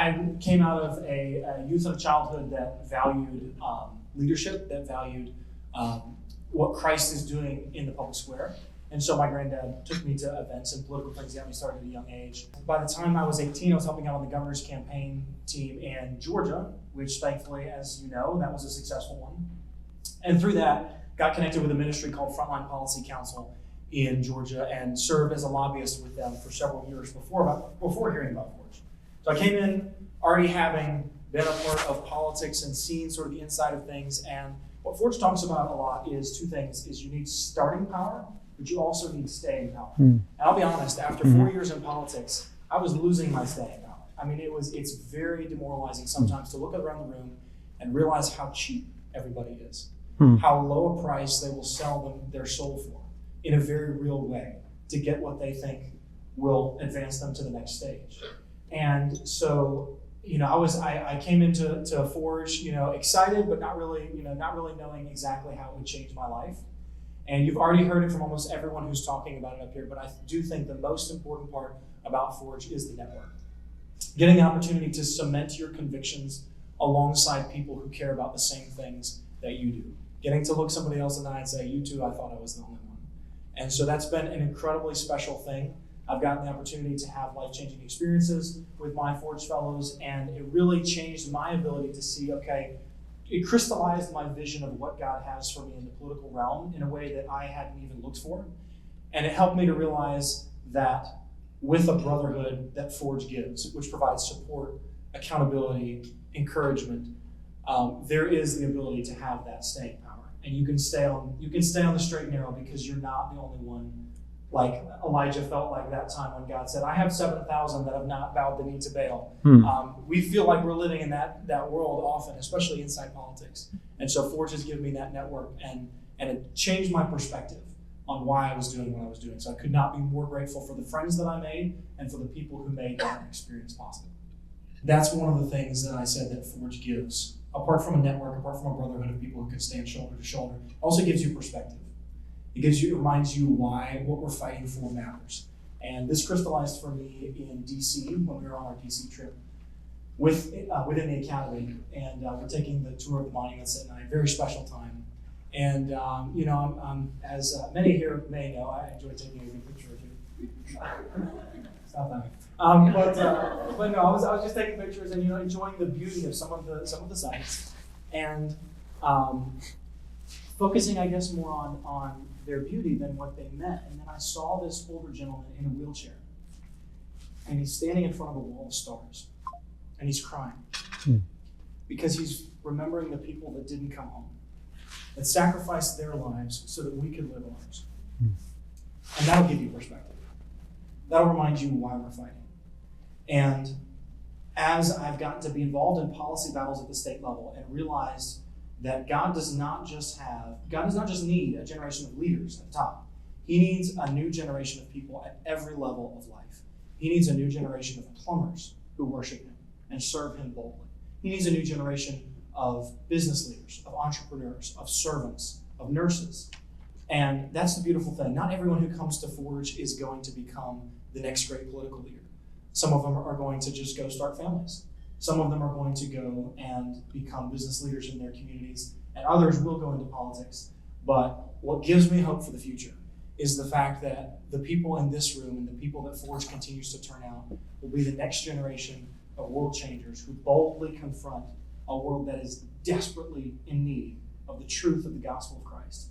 I came out of a youth and childhood that valued leadership, that valued what Christ is doing in the public square. And so my granddad took me to events and political things, got me started at a young age. By the time I was 18, I was helping out on the governor's campaign team in Georgia, which thankfully, as you know, that was a successful one. And through that, got connected with a ministry called Frontline Policy Council in Georgia and served as a lobbyist with them for several years before hearing about Forge. So I came in already having been a part of politics and seen sort of the inside of things. And what Forge talks about a lot is two things: is you need starting power, but you also need staying power. And I'll be honest, after 4 years in politics, I was losing my staying power. I mean, it's very demoralizing sometimes to look around the room and realize how cheap everybody is, how low a price they will sell their soul for in a very real way to get what they think will advance them to the next stage. And so, I came into Forge, excited, but not really knowing exactly how it would change my life. And you've already heard it from almost everyone who's talking about it up here, but I do think the most important part about Forge is the network. Getting the opportunity to cement your convictions alongside people who care about the same things that you do. Getting to look somebody else in the eye and say, you too, I thought I was the only one. And so that's been an incredibly special thing. I've gotten the opportunity to have life-changing experiences with my Forge fellows, and it really changed my ability to see, it crystallized my vision of what God has for me in the political realm in a way that I hadn't even looked for. And it helped me to realize that with a brotherhood that Forge gives, which provides support, accountability, encouragement, there is the ability to have that staying power. And you can stay on the straight and narrow because you're not the only one. Like Elijah felt like that time when God said, I have 7,000 that have not bowed the knee to Baal. We feel like we're living in that world often, especially inside politics. And so Forge has given me that network, and it changed my perspective on why I was doing what I was doing. So I could not be more grateful for the friends that I made and for the people who made that experience possible. That's one of the things that I said that Forge gives. Apart from a network, apart from a brotherhood of people who can stand shoulder to shoulder, also gives you perspective. It reminds you why what we're fighting for matters. And this crystallized for me in DC when we were on our DC trip within the academy. And we're taking the tour of the monuments at night, very special time. And, I'm, as many here may know, I enjoy taking a good picture of you. Stop that. But no, I was just taking pictures and, enjoying the beauty of some of the sites. And focusing, I guess, more on their beauty than what they meant. And then I saw this older gentleman in a wheelchair, and he's standing in front of a wall of stars, and he's crying because he's remembering the people that didn't come home, that sacrificed their lives so that we could live ours. And that'll give you perspective. That'll remind you why we're fighting. And as I've gotten to be involved in policy battles at the state level and realized that God does not just need a generation of leaders at the top. He needs a new generation of people at every level of life. He needs a new generation of plumbers who worship him and serve him boldly. He needs a new generation of business leaders, of entrepreneurs, of servants, of nurses. And that's the beautiful thing. Not everyone who comes to Forge is going to become the next great political leader. Some of them are going to just go start families. Some of them are going to go and become business leaders in their communities, and others will go into politics. But what gives me hope for the future is the fact that the people in this room and the people that Forge continues to turn out will be the next generation of world changers who boldly confront a world that is desperately in need of the truth of the gospel of Christ.